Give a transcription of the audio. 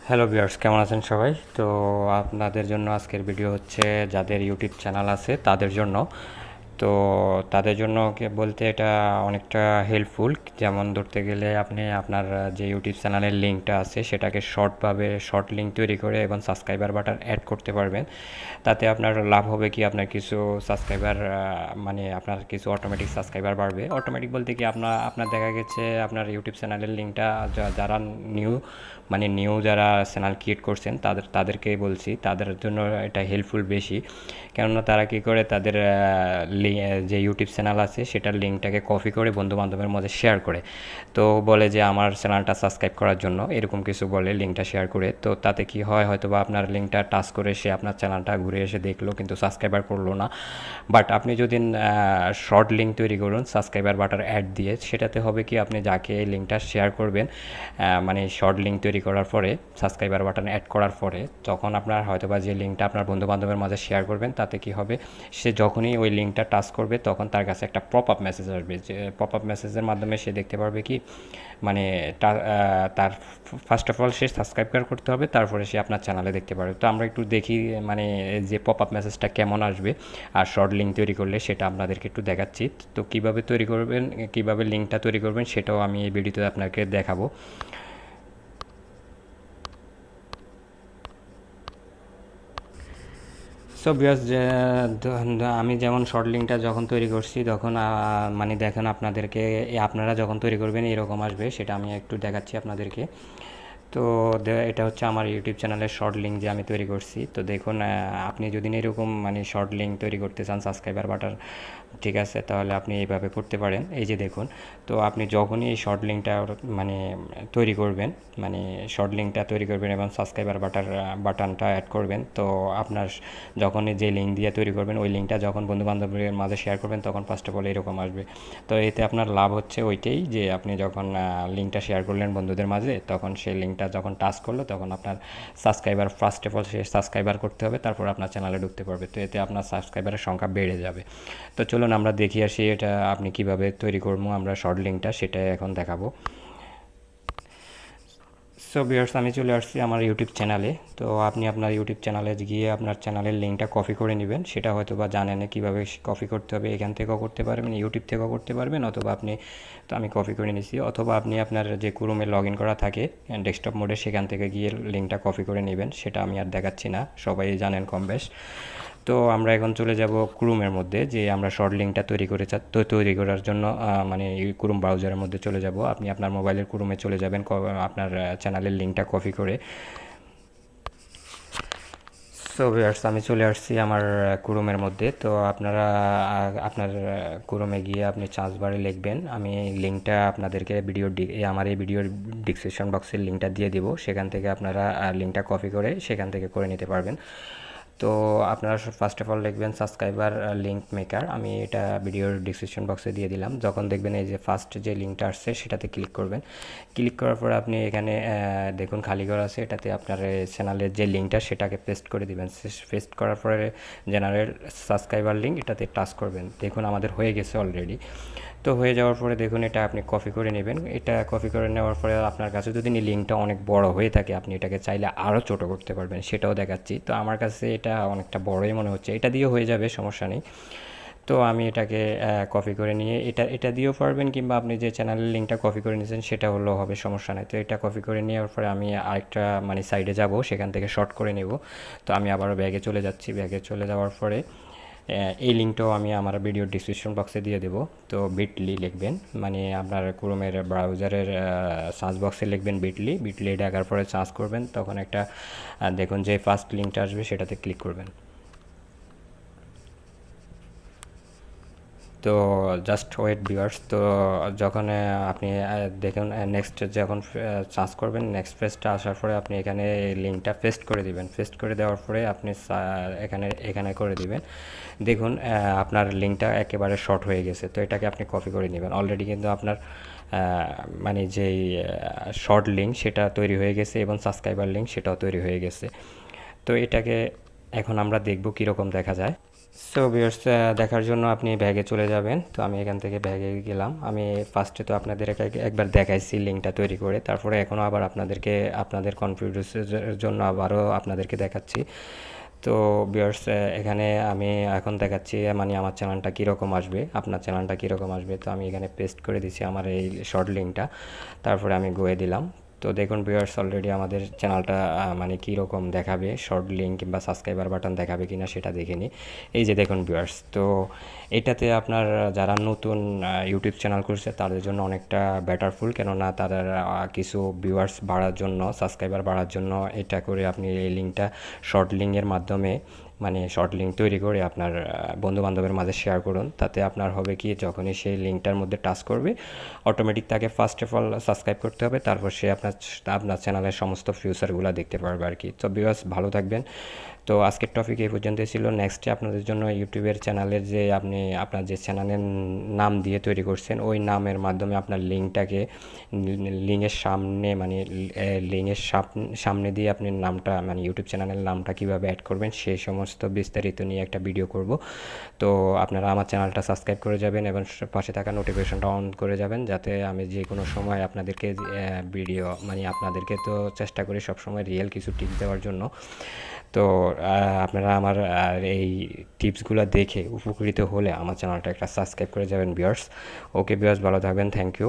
Hello viewers, কেমন আছেন সবাই? তো আপনাদের জন্য আজকের ভিডিও হচ্ছে যাদের ইউটিউব চ্যানেল আছে তাদের জন্য। তো তাদের জন্য বলতে এটা অনেকটা হেল্পফুল। যেমন ধরতে গেলে আপনি আপনার যে ইউটিউব চ্যানেলের লিঙ্কটা আছে সেটাকে শর্ট লিঙ্ক তৈরি করে এবং সাবস্ক্রাইবার বাটন অ্যাড করতে পারবেন। তাতে আপনার লাভ হবে কি, আপনার কিছু সাবস্ক্রাইবার মানে আপনার কিছু অটোমেটিক সাবস্ক্রাইবার বাড়বে। অটোমেটিক বলতে কি, আপনার দেখা গেছে আপনার ইউটিউব চ্যানেলের লিঙ্কটা যারা নিউ নিউ যারা চ্যানেল ক্রিয়েট করছেন তাদেরকে বলছি, তাদের জন্য এটা হেল্পফুল বেশি। কেননা তারা কী করে, তাদের যে ইউটিউব চ্যানেল আছে সেটার লিঙ্কটাকে কপি করে বন্ধুবান্ধবের মধ্যে শেয়ার করে। তো বলে যে আমার চ্যানেলটা সাবস্ক্রাইব করার জন্য, এরকম কিছু বলে লিঙ্কটা শেয়ার করে। তো তাতে কি হয়, হয়তো বা আপনার লিঙ্কটা টাচ করে সে আপনার চ্যানেলটা ঘুরে এসে দেখলো কিন্তু সাবস্ক্রাইবার করলো না। বাট আপনি যদি শর্ট লিঙ্ক তৈরি করুন সাবস্ক্রাইবার বাটার অ্যাড দিয়ে, সেটাতে হবে কি, আপনি যাকে এই লিঙ্কটা শেয়ার করবেন, শর্ট লিঙ্ক তৈরি করার পরে সাবস্ক্রাইবার বাটন অ্যাড করার পরে, তখন আপনার হয়তোবা যে লিঙ্কটা আপনার বন্ধুবান্ধবের মাঝে শেয়ার করবেন, তাতে কি হবে, সে যখনই ওই লিঙ্কটা টাচ করবে তখন তার কাছে একটা পপ আপ মেসেজ আসবে। যে পপ আপ মেসেজের মাধ্যমে সে দেখতে পারবে কি, মানে তার first of all say subscribe করতে হবে, তারপরে সে আপনার চ্যানেলে দেখতে পারবে। তো আমরা একটু দেখি যে পপ আপ মেসেজটা কেমন আসবে আর শর্ট লিঙ্ক তৈরি করলে, সেটা আপনাদেরকে একটু দেখাচ্ছি। তো কীভাবে তৈরি করবেন, কীভাবে লিঙ্কটা তৈরি করবেন, সেটাও আমি এই ভিডিওতে আপনাকে দেখাবো। সো ভিউয়ার্স, যে আমি যেমন শর্ট লিঙ্কটা যখন তৈরি করছি তখন দেখেন আপনাদেরকে, আপনারা যখন তৈরি করবেন এরকম আসবে, সেটা আমি একটু দেখাচ্ছি আপনাদেরকে। তো এটা হচ্ছে আমার ইউটিউব চ্যানেলের শর্ট লিঙ্ক যে আমি তৈরি করছি। তো দেখুন, আপনি যদি এরকম শর্ট লিঙ্ক তৈরি করতে চান সাবস্ক্রাইবার বাটার, ঠিক আছে, তাহলে আপনি এইভাবে করতে পারেন। এই যে দেখুন, তো আপনি যখনই এই শর্ট লিঙ্কটা তৈরি করবেন, শর্ট লিঙ্কটা তৈরি করবেন এবং সাবস্ক্রাইবার বাটনটা অ্যাড করবেন, তো আপনার যখনই যে লিঙ্ক দিয়ে তৈরি করবেন ওই লিঙ্কটা যখন বন্ধুবান্ধবের মাঝে শেয়ার করবেন তখন ফার্স্ট অফ অল এরকম আসবে। তো এতে আপনার লাভ হচ্ছে ওইটাই, যে আপনি যখন লিঙ্কটা শেয়ার করলেন বন্ধুদের মাঝে, তখন সেই লিঙ্কটা যখন টাচ করলো তখন আপনার subscriber first of all say subscriber করতে হবে, তারপর আপনার চ্যানেলে ঢুকতে পারবে। তো এতে আপনার সাবস্ক্রাইবারের সংখ্যা বেড়ে যাবে। তো চলুন আমরা দেখি আসি এটা আপনি কিভাবে তৈরি করবো আমরা শর্ট লিঙ্কটা, সেটা এখন দেখাবো। সো ভিউয়ার্স, আমি চলে আসছি আমার ইউটিউব চ্যানেলে। তো আপনি আপনার ইউটিউব চ্যানেলে গিয়ে আপনার চ্যানেলের লিঙ্কটা কপি করে নেবেন। সেটা হয়তো বা জানেন কীভাবে কপি করতে হবে, এখান থেকেও করতে পারবেন, ইউটিউব থেকেও করতে পারবেন, অথবা আপনি, তো আমি কপি করে নিয়েছি, অথবা আপনি আপনার যে ক্রোমে লগ ইন করা থাকে ডেস্কটপ মোডে, সেখান থেকে গিয়ে লিঙ্কটা কপি করে নেবেন। সেটা আমি আর দেখাচ্ছি না, সবাই জানেন কম বেশ। তো আমরা এখন চলে যাব ক্রোমের মধ্যে, যে আমরা শর্ট লিঙ্কটা তৈরি করার জন্য এই ক্রোম ব্রাউজারের মধ্যে চলে যাব। আপনি আপনার মোবাইলের ক্রোমে চলে যাবেন আপনার চ্যানেলের লিঙ্কটা কপি করে। সো ভিউয়ার্স, আমি চলে আসছি আমার ক্রোমের মধ্যে। তো আপনারা আপনার ক্রোমে গিয়ে আপনি সার্চ বারে লিখবেন, আমি লিঙ্কটা আপনাদেরকে আমার এই ভিডিওর ডিসক্রিপশন বক্সের লিঙ্কটা দিয়ে দেবো, সেখান থেকে আপনারা লিঙ্কটা কপি করে সেখান থেকে করে নিতে পারবেন। তো আপনারা ফার্স্ট অফ অল লিখবেন সাবস্ক্রাইবার লিঙ্ক মেকার, আমি এটা ভিডিওর ডিসক্রিপশন বক্সে দিয়ে দিলাম। যখন দেখবেন এই যে ফার্স্ট যে লিঙ্কটা আসছে সেটাতে ক্লিক করবেন। ক্লিক করার পর আপনি এখানে দেখুন খালি ঘর আছে, এটাতে আপনার চ্যানেলের যে লিঙ্কটা সেটাকে পেস্ট করে দিবেন। পেস্ট করার পরে জেনারেল সাবস্ক্রাইবার লিঙ্ক, এটাতে টাচ করবেন। দেখুন আমাদের হয়ে গেছে অলরেডি। তো হয়ে যাওয়ার পরে দেখুন এটা আপনি কপি করে নেবেন। এটা কপি করে নেওয়ার পরে আপনার কাছে যদি লিঙ্কটা অনেক বড় হয়ে থাকে, আপনি এটাকে চাইলে আরও ছোটো করতে পারবেন, সেটাও দেখাচ্ছি। তো আমার কাছে এটা অনেকটা বড়ই মনে হচ্ছে, এটা দিয়েও হয়ে যাবে, সমস্যা নেই। তো আমি এটাকে কপি করে নিয়ে এটা দিয়েও পারবেন, কিংবা আপনি যে চ্যানেলের লিঙ্কটা কপি করে নিয়েছেন সেটা হলেও হবে, সমস্যা নেই। তো এটা কপি করে নেওয়ার পরে আমি আরেকটা সাইডে যাব, সেখান থেকে শর্ট করে নেব। তো আমি আবারও ব্যাগে চলে যাচ্ছি। ব্যাগে চলে যাওয়ার পরে এই লিঙ্কটাও আমি আমার ভিডিওর ডিসক্রিপশন বক্সে দিয়ে দেবো। তো বিটলি লিখবেন, আপনার ক্রোমের ব্রাউজারের সার্চ বক্সে লিখবেন বিটলি ডাকার পরে সার্চ করবেন, তখন একটা দেখুন যে ফার্স্ট লিঙ্কটা আসবে সেটাতে ক্লিক করবেন। তো জাস্ট ওয়েট ভিউয়ার্স। তো যখন আপনি দেখুন নেক্সট যখন সার্চ করবেন, নেক্সট পেজটা আসার পরে আপনি এখানে লিঙ্কটা পেস্ট করে দিবেন। পেস্ট করে দেওয়ার পরে আপনি এখানে করে দিবেন। দেখুন আপনার লিঙ্কটা একেবারে শর্ট হয়ে গেছে। তো এটাকে আপনি কপি করে নেবেন। অলরেডি কিন্তু আপনার যেই শর্ট লিঙ্ক সেটা তৈরি হয়ে গেছে এবং সাবস্ক্রাইবার লিঙ্ক সেটাও তৈরি হয়ে গেছে। তো এটাকে এখন আমরা দেখব কীরকম দেখা যায়। সো ভিউয়ার্স, দেখার জন্য আপনি ব্যাগে চলে যাবেন। তো আমি এখান থেকে ব্যাগে গেলাম। আমি ফার্স্টে তো আপনাদের একবার দেখাইছি লিঙ্কটা তৈরি করে, তারপরে এখনও আবার আপনাদেরকে আপনাদের কনফিডেন্সের জন্য আবারও আপনাদেরকে দেখাচ্ছি। তো ভিউয়ার্স, এখানে আমি এখন দেখাচ্ছি মানে আমার চ্যানেলটা কীরকম আসবে, আপনার চ্যানেলটা কীরকম আসবে। তো আমি এখানে পেস্ট করে দিচ্ছি আমার এই শর্ট লিঙ্কটা, তারপরে আমি গয়ে দিলাম। তো দেখুন ভিউয়ার্স, অলরেডি আমাদের চ্যানেলটা মানে কীরকম দেখাবে, শর্ট লিঙ্ক কিংবা সাবস্ক্রাইবার বাটন দেখাবে কিনা সেটা দেখে নিই। এই যে দেখুন ভিউয়ার্স, তো এটাতে আপনার যারা নতুন ইউটিউব চ্যানেল করছে তাদের জন্য অনেকটা বেটারফুল, কেননা তাদের কিছু ভিউয়ার্স বাড়ার জন্য, সাবস্ক্রাইবার বাড়ার জন্য এটা করে আপনি এই লিঙ্কটা শর্ট লিঙ্কের মাধ্যমে মানে শর্ট লিঙ্ক তৈরি করে আপনার বন্ধুবান্ধবের মাঝে শেয়ার করুন। তাতে আপনার হবে কি, যখনই সেই লিঙ্কটার মধ্যে টাচ করবে অটোমেটিক তাকে ফার্স্ট অফ অল সাবস্ক্রাইব করতে হবে, তারপর সে আপনার চ্যানেলের সমস্ত ফিউচারগুলো দেখতে পারবে আর কি। তো ভিউয়ার্স, ভালো থাকবেন। তো আজকের টপিক এই পর্যন্তই ছিল। নেক্সটে আপনাদের জন্য ইউটিউবের চ্যানেলের যে আপনি আপনার যে চ্যানেলের নাম দিয়ে তৈরি করছেন ওই নামের মাধ্যমে আপনার লিঙ্কটাকে লিঙ্কের সামনে মানে লিঙ্কের সামনে দিয়ে আপনি নামটা মানে ইউটিউব চ্যানেলের নামটা কীভাবে অ্যাড করবেন সেই সমস্ত বিস্তারিত নিয়ে একটা ভিডিও করব। তো আপনারা আমার চ্যানেলটা সাবস্ক্রাইব করে যাবেন এবং পাশে থাকা নোটিফিকেশনটা অন করে যাবেন, যাতে আমি যে কোনো সময় আপনাদেরকে ভিডিও মানে আপনাদেরকে তো চেষ্টা করি সবসময় রিয়েল কিছু টিপস দেওয়ার জন্য। তো আপনারা আমার এই টিপসগুলো দেখে উপকৃত হলে আমার চ্যানেলটা একটা সাবস্ক্রাইব করে যাবেন ভিউয়ার্স। ওকে ভিউয়ার্স, ভালো থাকবেন, থ্যাংক ইউ।